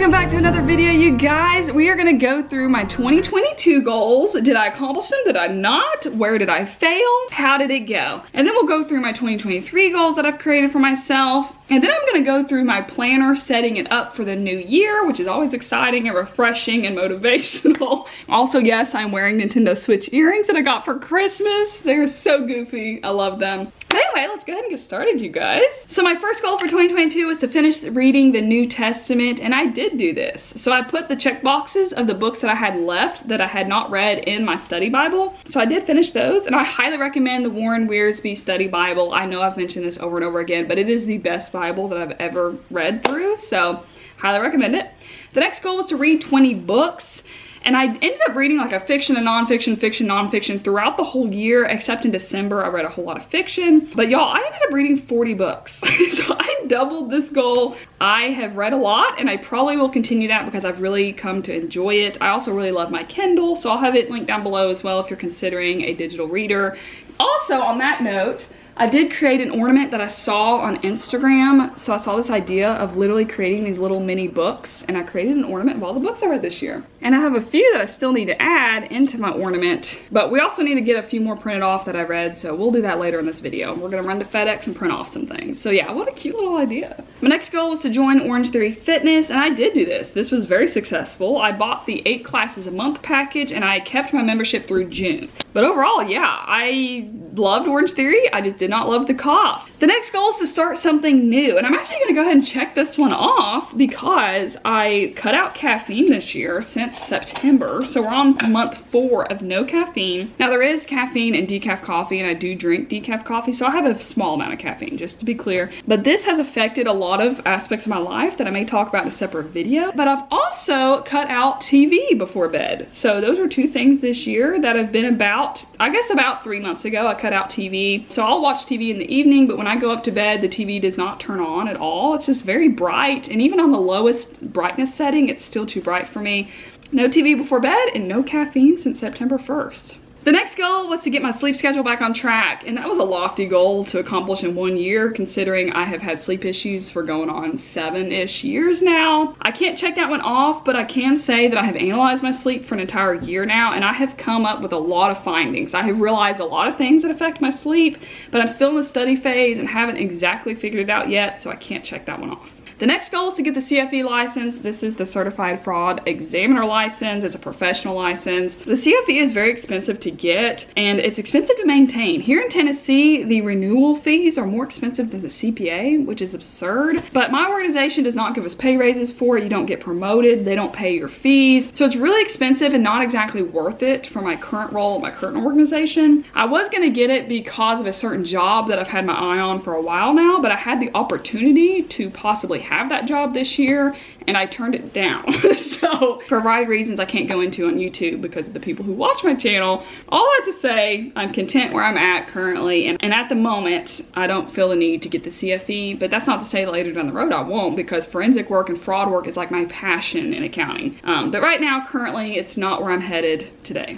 Welcome back to another video, you guys. We are gonna go through my 2022 goals. Did I accomplish them? Did I not? Where did I fail? How did it go? And then we'll go through my 2023 goals that I've created for myself. And then I'm gonna go through my planner, setting it up for the new year, which is always exciting and refreshing and motivational. Also, yes, I'm wearing Nintendo Switch earrings that I got for Christmas. They're so goofy, I love them. Anyway, let's go ahead and get started, you guys. So my first goal for 2022 was to finish reading the New Testament, and I did do this. So I put the check boxes of the books that I had left that I had not read in my study Bible. So I did finish those, and I highly recommend the Warren Wiersbe Study Bible. I know I've mentioned this over and over again, but it is the best Bible that I've ever read through, so highly recommend it. The next goal was to read 20 books. And I ended up reading like a fiction, a nonfiction, fiction, nonfiction throughout the whole year, except in December, I read a whole lot of fiction. But y'all, I ended up reading 40 books. So I doubled this goal. I have read a lot, and I probably will continue that because I've really come to enjoy it. I also really love my Kindle, so I'll have it linked down below as well if you're considering a digital reader. Also, on that note, I did create an ornament that I saw on Instagram. So I saw this idea of literally creating these little mini books, and I created an ornament of all the books I read this year. And I have a few that I still need to add into my ornament, but we also need to get a few more printed off that I read, so we'll do that later in this video. We're gonna run to FedEx and print off some things. So yeah, what a cute little idea. My next goal was to join Orange Theory Fitness, and I did do this. This was very successful. I bought the 8 classes a month package, and I kept my membership through June. But overall, yeah, I loved Orange Theory. I just did not love the cost. The next goal is to start something new, and I'm actually gonna go ahead and check this one off because I cut out caffeine this year since September. So we're on month 4 of no caffeine. Now there is caffeine in decaf coffee, and I do drink decaf coffee, so I have a small amount of caffeine, just to be clear. But this has affected a lot of aspects of my life that I may talk about in a separate video. But I've also cut out TV before bed. So those are 2 things this year that have been about, I guess about 3 months ago, I cut out TV. So I'll watch TV in the evening, but when I go up to bed, the TV does not turn on at all. It's just very bright, and even on the lowest brightness setting, it's still too bright for me. No TV before bed and no caffeine since September 1st. The next goal was to get my sleep schedule back on track, and that was a lofty goal to accomplish in 1 year, considering I have had sleep issues for going on 7-ish years now. I can't check that one off, but I can say that I have analyzed my sleep for an entire year now, and I have come up with a lot of findings. I have realized a lot of things that affect my sleep, but I'm still in the study phase and haven't exactly figured it out yet, so I can't check that one off. The next goal is to get the CFE license. This is the Certified Fraud Examiner license. It's a professional license. The CFE is very expensive to get, and it's expensive to maintain. Here in Tennessee, the renewal fees are more expensive than the CPA, which is absurd. But my organization does not give us pay raises for it. You don't get promoted. They don't pay your fees. So it's really expensive and not exactly worth it for my current role at my current organization. I was gonna get it because of a certain job that I've had my eye on for a while now, but I had the opportunity to possibly have that job this year, and I turned it down. So for a variety of reasons I can't go into on YouTube because of the people who watch my channel. All that to say, I'm content where I'm at currently, and at the moment I don't feel the need to get the CFE, but that's not to say that later down the road I won't, because forensic work and fraud work is like my passion in accounting. But right now, currently, it's not where I'm headed today.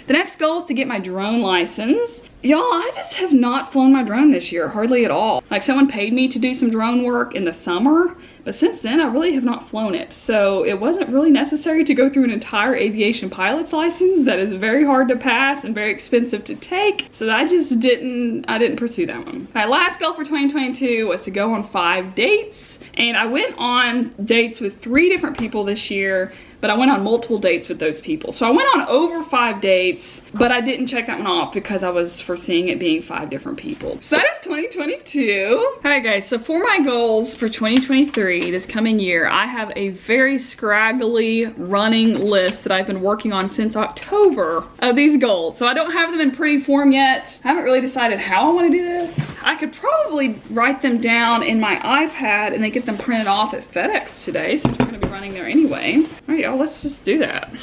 The next goal is to get my drone license. Y'all, I just have not flown my drone this year, hardly at all. Like, someone paid me to do some drone work in the summer, but since then I really have not flown it. So it wasn't really necessary to go through an entire aviation pilot's license that is very hard to pass and very expensive to take. So I just didn't pursue that one. My last goal for 2022 was to go on 5 dates. And I went on dates with 3 different people this year, but I went on multiple dates with those people. So I went on over 5 dates, but I didn't check that one off because I was foreseeing it being 5 different people. So that is 2022. All right, guys, so for my goals for 2023, this coming year, I have a very scraggly running list that I've been working on since October of these goals. So I don't have them in pretty form yet. I haven't really decided how I want to do this. I could probably write them down in my iPad and then get them printed off at FedEx today, since we're gonna be running there anyway. All right, y'all, let's just do that.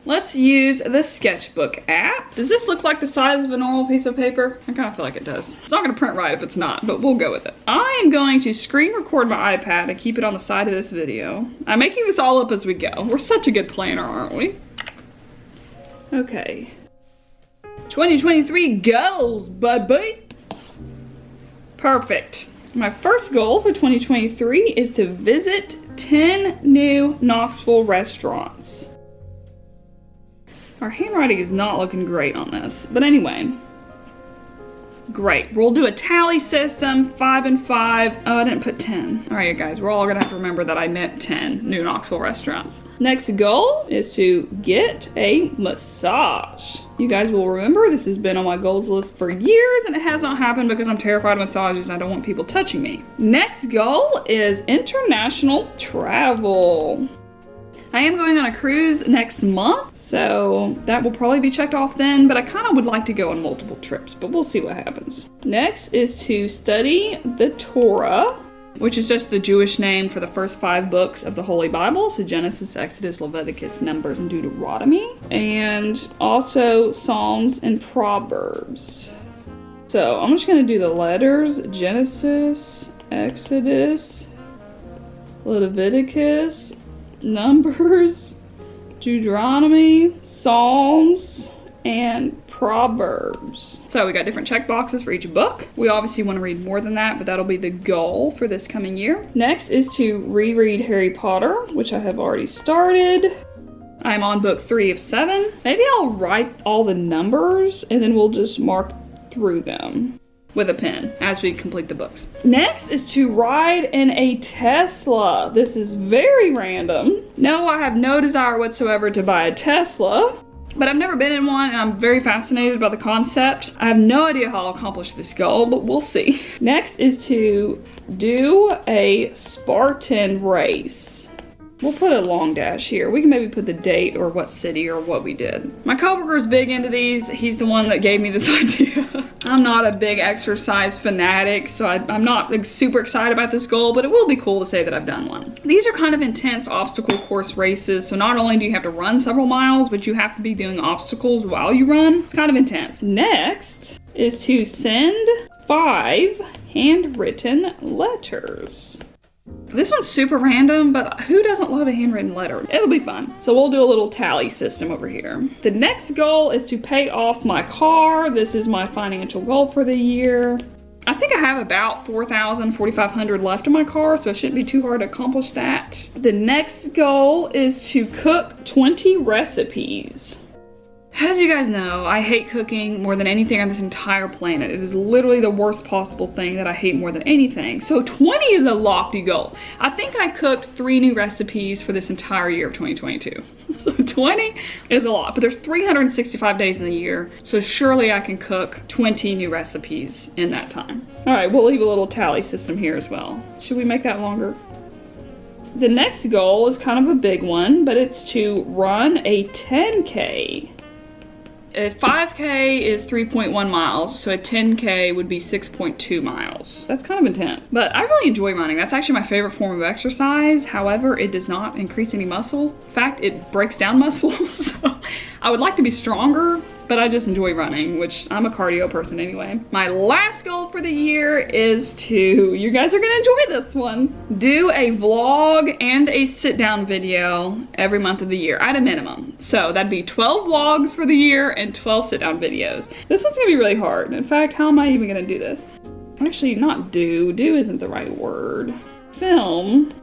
Let's use the sketchbook app. Does this look like the size of a normal piece of paper? I kind of feel like it does. It's not gonna print right if it's not, but we'll go with it. I am going to screen record my iPad and keep it on the side of this video. I'm making this all up as we go. We're such a good planner, aren't we? Okay. 2023 goals, baby. Perfect. My first goal for 2023 is to visit 10 new Knoxville restaurants. Our handwriting is not looking great on this, but anyway. Great, we'll do a tally system, 5 and 5. Oh, I didn't put 10. All right, you guys, we're all gonna have to remember that I meant 10 new Knoxville restaurants. Next goal is to get a massage. You guys will remember this has been on my goals list for years and it has not happened because I'm terrified of massages and I don't want people touching me. Next goal is international travel. I am going on a cruise next month, so that will probably be checked off then, but I kind of would like to go on multiple trips, but we'll see what happens. Next is to study the Torah, which is just the Jewish name for the first 5 books of the Holy Bible, so Genesis, Exodus, Leviticus, Numbers, and Deuteronomy, and also Psalms and Proverbs. So I'm just going to do the letters: Genesis, Exodus, Leviticus, Numbers, Deuteronomy, Psalms, and Proverbs. So we got different check boxes for each book. We obviously want to read more than that, but that'll be the goal for this coming year. Next is to reread Harry Potter, which I have already started. I'm on book 3 of 7. Maybe I'll write all the numbers and then we'll just mark through them with a pen as we complete the books. Next is to ride in a Tesla. This is very random. No, I have no desire whatsoever to buy a Tesla, but I've never been in one and I'm very fascinated by the concept. I have no idea how I'll accomplish this goal, but we'll see. Next is to do a Spartan race. We'll put a long dash here. We can maybe put the date or what city or what we did. My coworker's big into these. He's the one that gave me this idea. I'm not a big exercise fanatic, so I'm not like, super excited about this goal, but it will be cool to say that I've done one. These are kind of intense obstacle course races, so not only do you have to run several miles, but you have to be doing obstacles while you run. It's kind of intense. Next is to send 5 handwritten letters. This one's super random, but who doesn't love a handwritten letter? It'll be fun. So we'll do a little tally system over here. The next goal is to pay off my car. This is my financial goal for the year. I think I have about $4,500 left in my car, so it shouldn't be too hard to accomplish that. The next goal is to cook 20 recipes. As you guys know, I hate cooking more than anything on this entire planet. It is literally the worst possible thing that I hate more than anything. So 20 is a lofty goal. I think I cooked 3 new recipes for this entire year of 2022. So 20 is a lot, but there's 365 days in the year. So surely I can cook 20 new recipes in that time. All right, we'll leave a little tally system here as well. Should we make that longer? The next goal is kind of a big one, but it's to run a 10K. A 5K is 3.1 miles, so a 10K would be 6.2 miles. That's kind of intense, but I really enjoy running. That's actually my favorite form of exercise. However, it does not increase any muscle. In fact, it breaks down muscle, so I would like to be stronger, but I just enjoy running, which I'm a cardio person anyway. My last goal for the year is to, you guys are gonna enjoy this one, do a vlog and a sit down video every month of the year at a minimum. So that'd be 12 vlogs for the year and 12 sit down videos. This one's gonna be really hard. In fact, how am I even gonna do this? Actually, not do isn't the right word. Film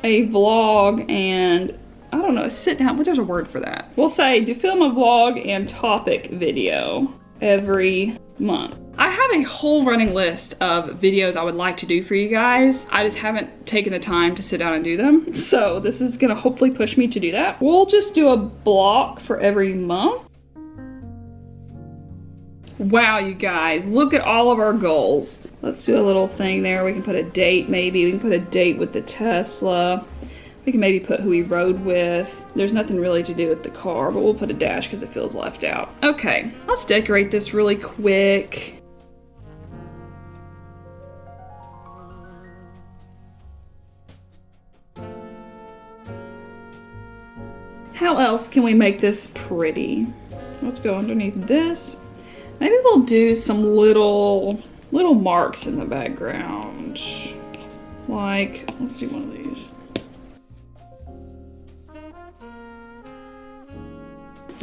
a vlog and I don't know, sit down, but there's a word for that. We'll say to film a vlog and topic video every month. I have a whole running list of videos I would like to do for you guys. I just haven't taken the time to sit down and do them. So this is gonna hopefully push me to do that. We'll just do a block for every month. Wow, you guys, look at all of our goals. Let's do a little thing there. We can put a date maybe. We can put a date with the Tesla. We can maybe put who we rode with. There's nothing really to do with the car, but we'll put a dash because it feels left out. Okay, let's decorate this really quick. How else can we make this pretty? Let's go underneath this. Maybe we'll do some little marks in the background. Like, let's do one of these.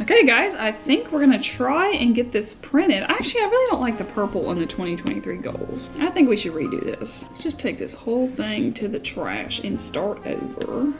Okay guys, I think we're gonna try and get this printed. Actually, I really don't like the purple on the 2023 goals. I think we should redo this. Let's just take this whole thing to the trash and start over.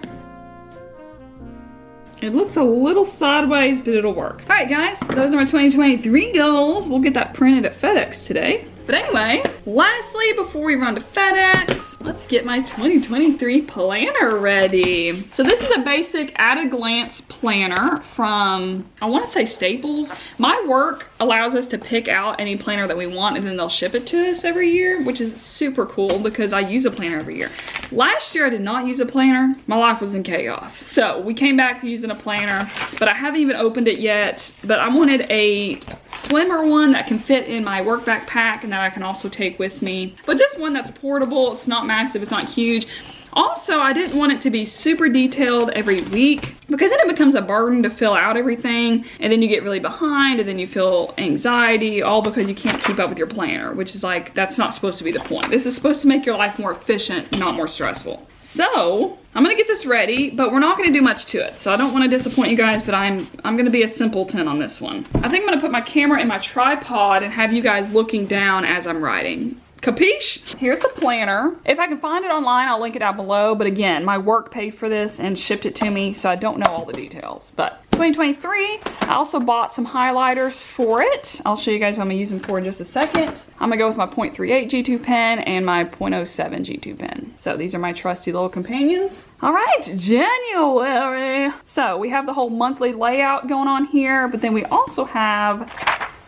It looks a little sideways, but it'll work. All right guys, those are my 2023 goals. We'll get that printed at FedEx today. But anyway, lastly, before we run to FedEx, let's get my 2023 planner ready. So this is a basic at-a-glance planner from, I want to say Staples. My work allows us to pick out any planner that we want and then they'll ship it to us every year, which is super cool because I use a planner every year. Last year I did not use a planner. My life was in chaos. So we came back to using a planner, but I haven't even opened it yet. But I wanted a slimmer one that can fit in my work backpack and that I can also take with me. But just one that's portable. It's not massive, it's not huge. Also, I didn't want it to be super detailed every week because then it becomes a burden to fill out everything and then you get really behind and then you feel anxiety, all because you can't keep up with your planner, which is like, that's not supposed to be the point. This is supposed to make your life more efficient, not more stressful. So I'm gonna get this ready, but we're not gonna do much to it. So I don't wanna disappoint you guys, but I'm gonna be a simpleton on this one. I think I'm gonna put my camera in my tripod and have you guys looking down as I'm writing. Capiche? Here's the planner. If I can find it online, I'll link it down below. But again, my work paid for this and shipped it to me, so I don't know all the details. But 2023, I also bought some highlighters for it. I'll show you guys what I'm gonna use them for in just a second. I'm gonna go with my .38 G2 pen and my .07 G2 pen. So these are my trusty little companions. All right, January. So we have the whole monthly layout going on here, but then we also have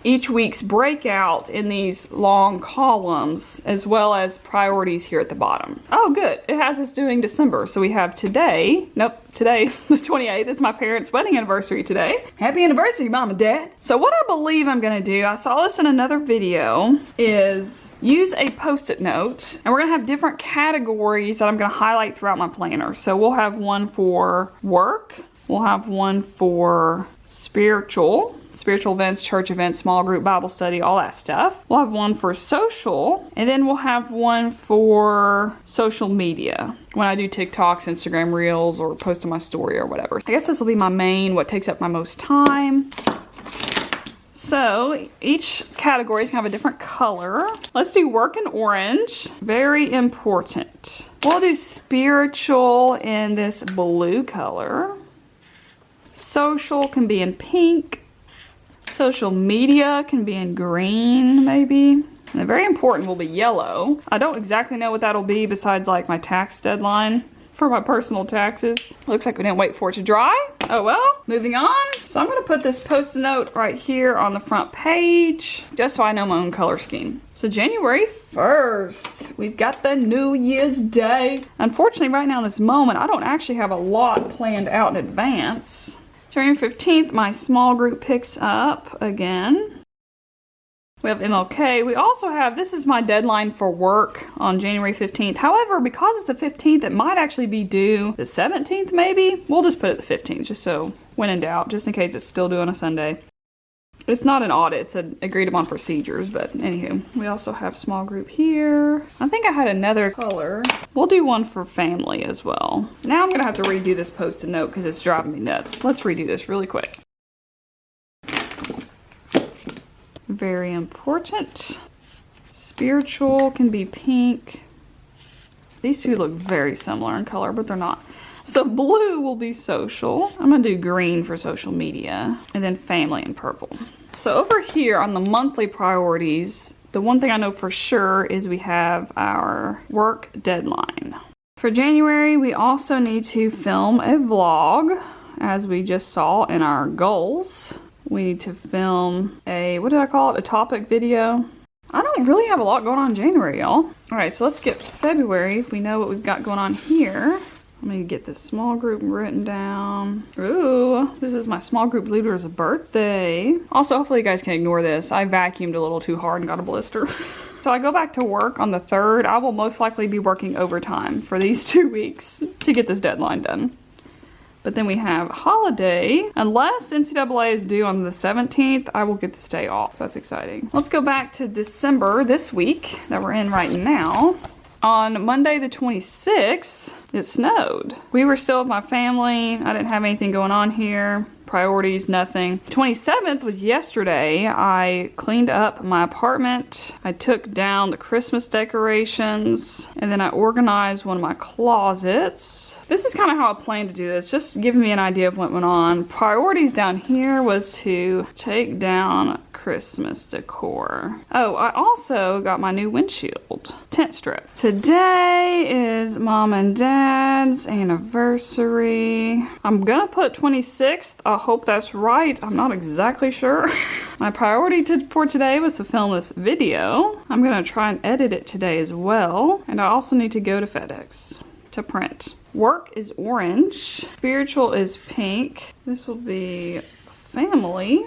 each week's breakout in these long columns, as well as priorities here at the bottom. Oh good, it has us doing December. So we have today, nope, today's the 28th, it's my parents' wedding anniversary today. Happy anniversary, Mom and Dad. So what I believe I'm gonna do, I saw this in another video, is use a post-it note, and we're gonna have different categories that I'm gonna highlight throughout my planner. So we'll have one for work, we'll have one for spiritual events, church events, small group Bible study, all that stuff. We'll have one for social, and then we'll have one for social media. When I do TikToks, Instagram Reels, or post on my story or whatever. I guess this will be my main, what takes up my most time. So each category is gonna have a different color. Let's do work in orange, very important. We'll do spiritual in this blue color. Social can be in pink. Social media can be in green, maybe. And the very important will be yellow. I don't exactly know what that'll be besides like my tax deadline for my personal taxes. Looks like we didn't wait for it to dry. Oh well, moving on. So I'm gonna put this post-it note right here on the front page, just so I know my own color scheme. So January 1st, we've got the New Year's Day. Unfortunately, right now in this moment, I don't actually have a lot planned out in advance. January 15th, my small group picks up again. We have MLK. We also have, this is my deadline for work on January 15th. However, because it's the 15th, it might actually be due the 17th maybe. We'll just put it the 15th, just so when in doubt, just in case it's still due on a Sunday. It's not an audit, it's an agreed upon procedures, but anywho. We also have small group here. I think I had another color. We'll do one for family as well. Now I'm gonna have to redo this post-it note because it's driving me nuts. Let's redo this really quick. Very important. Spiritual can be pink. These two look very similar in color, but they're not. So blue will be social. I'm gonna do green for social media, and then family in purple. So over here on the monthly priorities, the one thing I know for sure is we have our work deadline. For January, we also need to film a vlog, as we just saw in our goals. We need to film a, what did I call it? A topic video. I don't really have a lot going on in January, y'all. All right, so let's get February if we know what we've got going on here. Let me get this small group written down. Ooh, this is my small group leader's birthday. Also, hopefully you guys can ignore this. I vacuumed a little too hard and got a blister. So I go back to work on the 3rd. I will most likely be working overtime for these 2 weeks to get this deadline done. But then we have holiday. Unless NCAA is due on the 17th, I will get this day off. So that's exciting. Let's go back to December this week that we're in right now. On Monday the 26th, it snowed. We were still with my family. I didn't have anything going on here. priorities, nothing. 27th was yesterday. I cleaned up my apartment. I took down the Christmas decorations, and then I organized one of my closets. This is kind of how I plan to do this, just giving me an idea of what went on. Priorities down here was to take down Christmas decor. Oh, I also got my new windshield tent strip. Today is Mom and Dad's anniversary. I'm gonna put 26th. I hope that's right. I'm not exactly sure. My priority for today was to film this video. I'm gonna try and edit it today as well. And I also need to go to FedEx to print. Work is orange. Spiritual is pink. This will be family.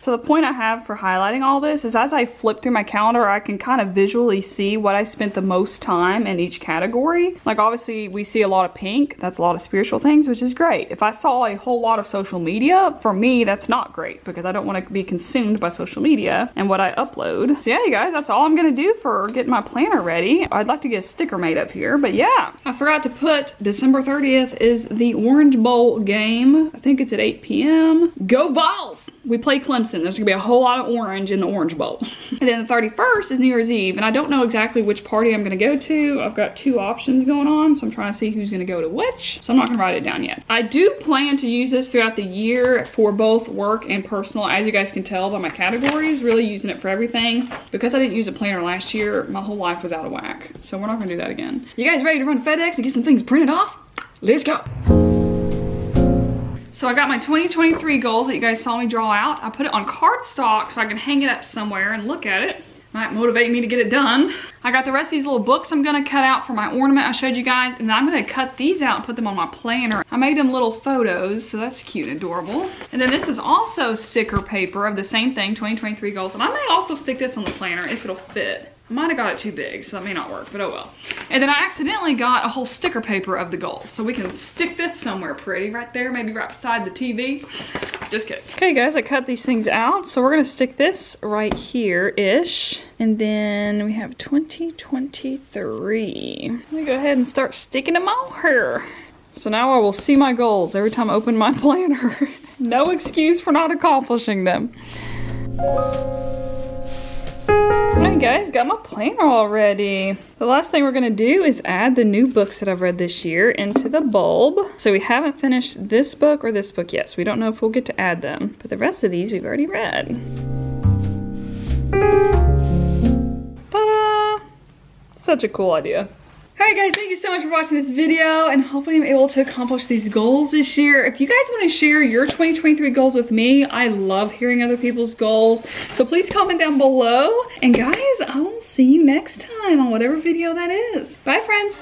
So the point I have for highlighting all this is as I flip through my calendar, I can kind of visually see what I spent the most time in each category. Like obviously we see a lot of pink, that's a lot of spiritual things, which is great. If I saw a whole lot of social media, for me, that's not great because I don't want to be consumed by social media and what I upload. So yeah, you guys, that's all I'm gonna do for getting my planner ready. I'd like to get a sticker made up here, but yeah. I forgot to put December 30th is the Orange Bowl game. I think it's at 8 p.m. Go Vols! We play Clemson. There's gonna be a whole lot of orange in the Orange Bowl. And then the 31st is New Year's Eve, and I don't know exactly which party I'm gonna go to. I've got two options going on, so I'm trying to see who's gonna go to which. So I'm not gonna write it down yet. I do plan to use this throughout the year for both work and personal. As you guys can tell by my categories, really using it for everything. Because I didn't use a planner last year, my whole life was out of whack. So we're not gonna do that again. You guys ready to run FedEx and get some things printed off? Let's go. So I got my 2023 goals that you guys saw me draw out. I put it on cardstock so I can hang it up somewhere and look at it. Might motivate me to get it done. I got the rest of these little books I'm gonna cut out for my ornament I showed you guys, and then I'm gonna cut these out and put them on my planner. I made them little photos, so that's cute and adorable. And then this is also sticker paper of the same thing, 2023 goals, and I may also stick this on the planner if it'll fit. I might have got it too big, so that may not work, but oh well. And then I accidentally got a whole sticker paper of the goals, so we can stick this somewhere pretty, right there, maybe right beside the TV. Just kidding. Okay guys, I cut these things out, so we're gonna stick this right here-ish. And then we have 2023. Let me go ahead and start sticking them on here. So now I will see my goals every time I open my planner. No excuse for not accomplishing them. Alright guys, got my planner already. The last thing we're gonna do is add the new books that I've read this year into the bulb. So we haven't finished this book or this book yet, so we don't know if we'll get to add them. But the rest of these we've already read. Ta-da! Such a cool idea. Alright guys, thank you so much for watching this video, and hopefully I'm able to accomplish these goals this year. If you guys want to share your 2023 goals with me, I love hearing other people's goals. So please comment down below. And guys, I will see you next time on whatever video that is. Bye friends!